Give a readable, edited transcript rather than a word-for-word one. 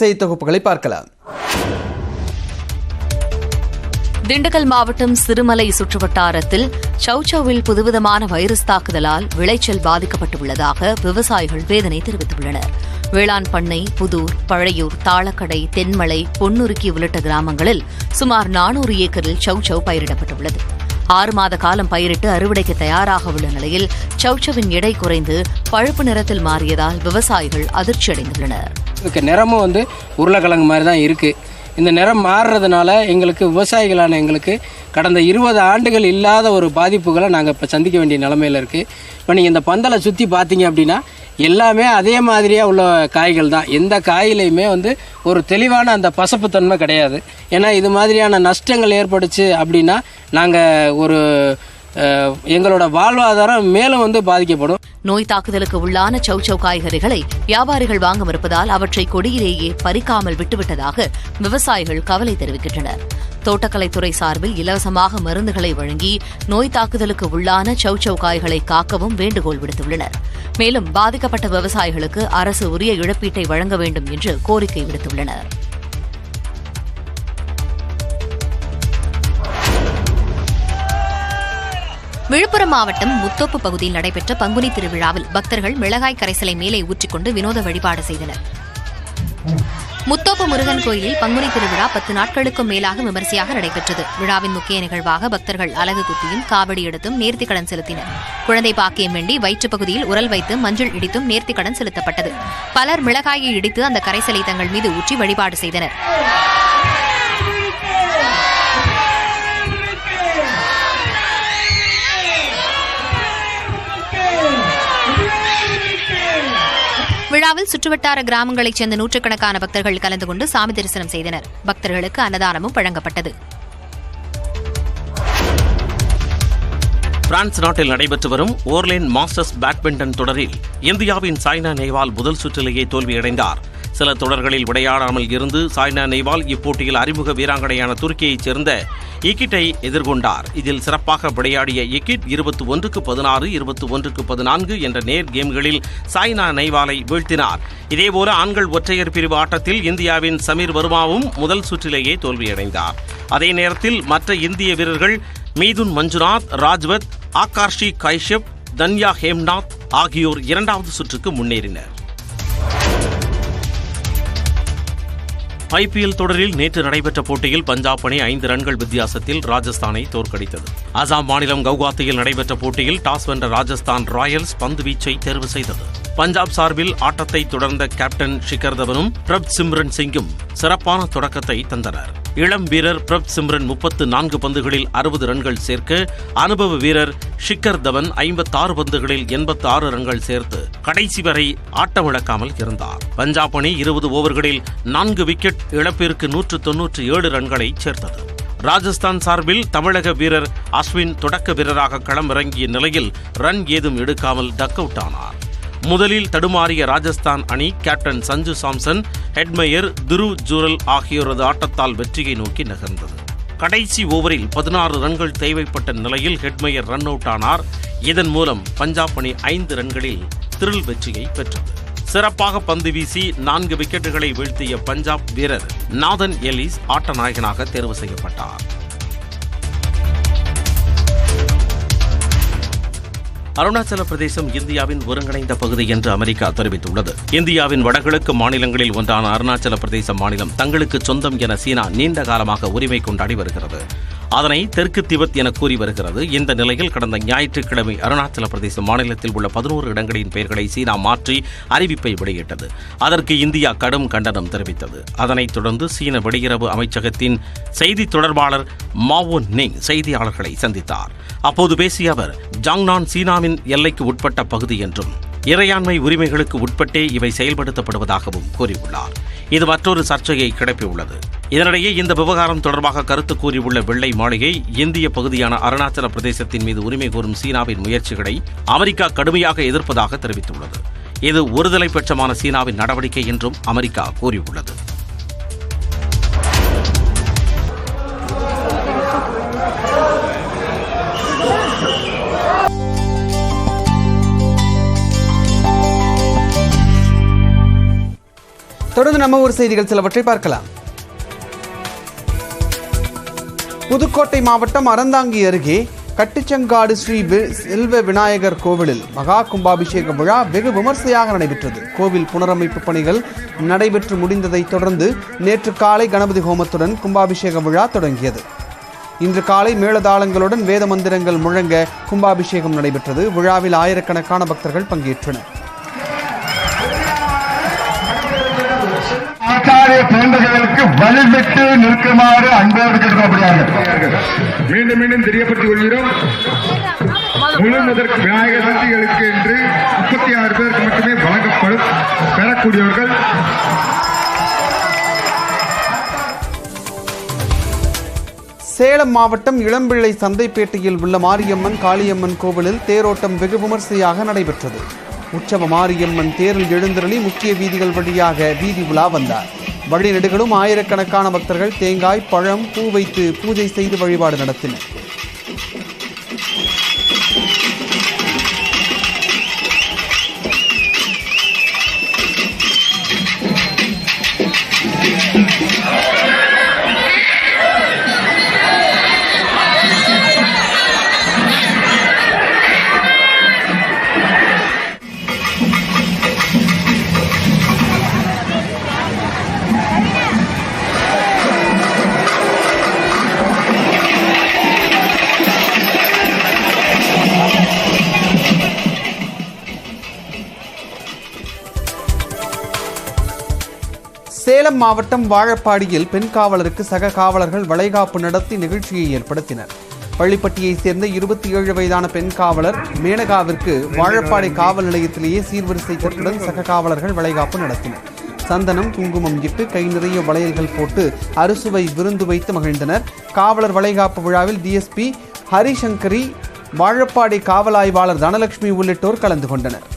செய்தி தொகுப்புகளை பார்க்கலாம். திண்டுக்கல் மாவட்டம் சிறுமலை சுற்றுவட்டாரத்தில் சௌசௌவில் புதுவிதமான வைரஸ் தாக்குதலால் விளைச்சல் பாதிக்கப்பட்டுள்ளதாக விவசாயிகள் வேதனை தெரிவித்துள்ளனர். வேளாண் பண்ணை, புதூர், பழையூர், தாளக்கடை, தென்மலை, பொன்னுருக்கி உள்ளிட்ட கிராமங்களில் சுமார் 400 ஏக்கரில் சௌசௌ பயிரிடப்பட்டுள்ளது. 6 மாத காலம் பயிரிட்டு அறுவடைக்கு தயாராக உள்ள நிலையில் சௌசௌவின் எடை குறைந்து பழுப்பு நிறத்தில் மாறியதால் விவசாயிகள் அதிர்ச்சியடைந்துள்ளனர். நிறமும் உருளைக்கிழங்கு மாதிரி தான் இருக்கு. இந்த நிறம் மாறுறதுனால எங்களுக்கு விவசாயிகளான எங்களுக்கு கடந்த 20 ஆண்டுகள் இல்லாத ஒரு பாதிப்புகளை நாங்கள் இப்போ சந்திக்க வேண்டிய நிலைமையில் இருக்குது. இப்போ நீங்கள் இந்த பந்தலை சுற்றி பார்த்தீங்க அப்படின்னா எல்லாமே அதே மாதிரியாக உள்ள காய்கள் தான். எந்த காயிலையுமே ஒரு தெளிவான அந்த பசப்புத்தன்மை கிடையாது. ஏன்னா இது மாதிரியான நஷ்டங்கள் ஏற்படுச்சு அப்படின்னா நாங்கள் எங்களோட வாழ்வாதாரம் மேலும் பாதிக்கப்படும். நோய் தாக்குதலுக்கு உள்ளான சௌசௌ காய்கறிகளை வியாபாரிகள் வாங்க மறுப்பதால் அவற்றை கொடியிலேயே பறிக்காமல் விட்டுவிட்டதாக விவசாயிகள் கவலை தெரிவிக்கின்றனர். தோட்டக்கலைத்துறை சார்பில் இலவசமாக மருந்துகளை வழங்கி நோய் தாக்குதலுக்கு உள்ளான சௌசௌ காய்களை காக்கவும் வேண்டுகோள் விடுத்துள்ளனர். மேலும் பாதிக்கப்பட்ட விவசாயிகளுக்கு அரசு உரிய இழப்பீட்டை வழங்க வேண்டும் என்று கோரிக்கை விடுத்துள்ளனர். விழுப்புரம் மாவட்டம் முத்தோப்பு பகுதியில் நடைபெற்ற பங்குனி திருவிழாவில் பக்தர்கள் மிளகாய் கரைசலை மேலே ஊற்றிக்கொண்டு வினோத வழிபாடு செய்தனர். முத்தோப்பு முருகன் கோயிலில் பங்குனி திருவிழா 10 நாட்களுக்கும் மேலாக விமரிசையாக நடைபெற்றது. விழாவின் முக்கிய நிகழ்வாக பக்தர்கள் அலகு குத்தியும் காவடி எடுத்தும் நேர்த்திக்கடன் செலுத்தினர். குழந்தை பாக்கியம் வேண்டி வயிற்றுப் பகுதியில் உரல் வைத்து மஞ்சள் இடித்தும் நேர்த்திக்கடன் செலுத்தப்பட்டது. பலர் மிளகாயை இடித்து அந்த கரைசலை தங்கள் மீது ஊற்றி வழிபாடு செய்தனர். விழாவில் சுற்றுவட்டார கிராமங்களைச் சேர்ந்த நூற்றுக்கணக்கான பக்தர்கள் கலந்து கொண்டு சாமி தரிசனம் செய்தனர். பக்தர்களுக்கு அன்னதானமும் வழங்கப்பட்டது. பிரான்ஸ் நாட்டில் நடைபெற்று வரும் ஓர்லேன் மாஸ்டர்ஸ் பேட்மிண்டன் தொடரில் இந்தியாவின் சாய்னா நேவால் முதல் சுற்றிலேயே தோல்வியடைந்தார். சில தொடர்களில் விளையாடாமல் இருந்து சாய்னா நேவால் இப்போட்டியில் அறிமுக வீராங்கனையான துருக்கியைச் சேர்ந்த இக்கிட்டை எதிர்கொண்டார். இதில் சிறப்பாக விளையாடிய இக்கிட் 21-16, 21-14 என்ற நேர் கேம்களில் சாய்னா நேவாலை வீழ்த்தினார். இதேபோல ஆண்கள் ஒற்றையர் பிரிவு ஆட்டத்தில் இந்தியாவின் சமீர் வர்மாவும் முதல் சுற்றிலேயே தோல்வியடைந்தார். அதே நேரத்தில் மற்ற இந்திய வீரர்கள் மீதுன் மஞ்சுநாத், ராஜ்வத், ஆகார்ஷி கைஷப், தன்யா ஹேம்நாத் ஆகியோர் 2வது சுற்றுக்கு முன்னேறினர். ஐபிஎல் தொடரில் நேற்று நடைபெற்ற போட்டியில் பஞ்சாப் அணி 5 ரன்கள் வித்தியாசத்தில் ராஜஸ்தானை தோற்கடித்தது. அசாம் மாநிலம் கவுகாத்தியில் நடைபெற்ற போட்டியில் டாஸ் வென்ற ராஜஸ்தான் ராயல்ஸ் பந்து வீச்சை தேர்வு செய்தது. பஞ்சாப் சார்பில் ஆட்டத்தை தொடர்ந்த கேப்டன் ஷிகர் தவனும் பிரப் சிம்ரன் சிங்கும் சிறப்பான தொடக்கத்தை தந்தனர். இளம் வீரர் பிரப் சிம்ரன் 34 பந்துகளில் 60 ரன்கள் சேர்க்க, அனுபவ வீரர் ஷிகர் தவன் 56 பந்துகளில் 86 ரன்கள் சேர்த்து கடைசி வரை ஆட்டமிழக்காமல் இருந்தார். பஞ்சாப் அணி 20 ஓவர்களில் 4 விக்கெட் இழப்பிற்கு 197 ரன்களை சேர்த்தது. ராஜஸ்தான் சார்பில் தமிழக வீரர் அஸ்வின் தொடக்க வீரராக களமிறங்கிய நிலையில் ரன் ஏதும் எடுக்காமல் டக் அவுட் ஆனார். முதலில் தடுமாறிய ராஜஸ்தான் அணி கேப்டன் சஞ்சு சாம்சன், ஹெட்மயர், துருவ் ஜூரல் ஆகியோரது ஆட்டத்தால் வெற்றியை நோக்கி நகர்ந்தது. கடைசி ஓவரில் 16 ரன்கள் தேவைப்பட்ட நிலையில் ஹெட்மயர் ரன் அவுட் ஆனார். இதன் மூலம் பஞ்சாப் அணி 5 ரன்களில் த்ரில் வெற்றியை பெற்றது. சிறப்பாக பந்து வீசி 4 விக்கெட்டுகளை வீழ்த்திய பஞ்சாப் வீரர் நாதன் எலிஸ் ஆட்ட நாயகனாக தேர்வு செய்யப்பட்டார். அருணாச்சல பிரதேசம் இந்தியாவின் ஒருங்கிணைந்த பகுதி என்று அமெரிக்கா தெரிவித்துள்ளது. இந்தியாவின் வடகிழக்கு மாநிலங்களில் ஒன்றான அருணாச்சல பிரதேச மாநிலம் தங்களுக்கு சொந்தம் என சீனா நீண்ட காலமாக உரிமை கொண்டாடி வருகிறது. அதனை தெற்கு திபெத் என கூறி வருகிறது. இந்த நிலையில் கடந்த ஞாயிற்றுக்கிழமை அருணாச்சல பிரதேச மாநிலத்தில் உள்ள 11 இடங்களின் பெயர்களை சீனா மாற்றி அறிவிப்பை வெளியிட்டது. அதற்கு இந்தியா கடும் கண்டனம் தெரிவித்தது. அதனைத் தொடர்ந்து சீன வெளியுறவு அமைச்சகத்தின் செய்தி தொடர்பாளர் மாவோ நிங் செய்தியாளர்களை சந்தித்தார். அப்போது பேசிய அவர், ஜாங்னான் சீனாவின் எல்லைக்கு உட்பட்ட பகுதி என்றும் இறையாண்மை உரிமைகளுக்கு உட்பட்டே இவை செயல்படுத்தப்படுவதாகவும் கூறியுள்ளார். இது மற்றொரு சர்ச்சையை கிளப்பியுள்ளது. இதனிடையே இந்த விவகாரம் தொடர்பாக கருத்து கூறியுள்ள வெள்ளை மாளிகை, இந்திய பகுதியான அருணாச்சல பிரதேசத்தின் மீது உரிமை கோரும் சீனாவின் முயற்சிகளை அமெரிக்கா கடுமையாக எதிர்ப்பதாக தெரிவித்துள்ளது. இது ஒருதலை பட்சமான சீனாவின் நடவடிக்கை என்றும் அமெரிக்கா கூறியுள்ளது. தொடர்ந்து நம்ம ஊர் செய்திகள் சிலவற்றை பார்க்கலாம். புதுக்கோட்டை மாவட்டம் அறந்தாங்கி அருகே கட்டிச்சங்காடு ஸ்ரீ செல்வ விநாயகர் கோவிலில் மகா கும்பாபிஷேக விழா வெகு விமர்சையாக நடைபெற்றது. கோவில் புனரமைப்பு பணிகள் நடைபெற்று முடிந்ததை தொடர்ந்து நேற்று காலை கணபதி ஹோமத்துடன் கும்பாபிஷேக விழா தொடங்கியது. இன்று காலை மேளதாளங்களுடன் வேத மந்திரங்கள் முழங்க கும்பாபிஷேகம் நடைபெற்றது. விழாவில் ஆயிரக்கணக்கான பக்தர்கள் பங்கேற்றனர். ஆச்சாரிய குழந்தைகளுக்கு வழிவிட்டு நிற்குமாறு அன்போடு கேட்கப்படுகிறார்கள். மீண்டும் மீண்டும் தெரியப்பட்டுக் கொள்கிறோம். முழுவதற்கு விநாயகர் சக்திகளுக்கு என்று 36 பேருக்கு மட்டுமே வழங்கப்படும். பெறக்கூடியவர்கள் சேலம் மாவட்டம் இளம்பிள்ளை சந்தைப்பேட்டையில் உள்ள மாரியம்மன் காளியம்மன் கோவிலில் தேரோட்டம் வெகு விமர்சையாக நடைபெற்றது. உற்சவ மாரியம்மன் தேரில் எழுந்தருளி முக்கிய வீதிகள் வழியாக வீதி உலா வந்தார். வழிநெடுகளும் ஆயிரக்கணக்கான பக்தர்கள் தேங்காய், பழம், பூ வைத்து பூஜை செய்து வழிபாடு நடத்தினர். சேலம் மாவட்டம் வாழப்பாடியில் பெண் காவலருக்கு சக காவலர்கள் வளைகாப்பு நடத்தி நிகழ்ச்சியை ஏற்படுத்தினர். பள்ளிப்பட்டியைச் சேர்ந்த 27 வயதான பெண் காவலர் மேனகாவிற்கு வாழப்பாடி காவல் நிலையத்திலேயே சீர்வரிசை தட்டுடன் சக காவலர்கள் வளைகாப்பு நடத்தினர். சந்தனம், குங்குமம் இட்டு கை நிறைய வளையல்கள் போட்டு அறுசுவை விருந்து வைத்து மகிழ்ந்தனர். காவலர் வளைகாப்பு விழாவில் டிஎஸ்பி ஹரிசங்கரி, வாழப்பாடி காவல் ஆய்வாளர் தனலட்சுமி உள்ளிட்டோர் கலந்து கொண்டனர்.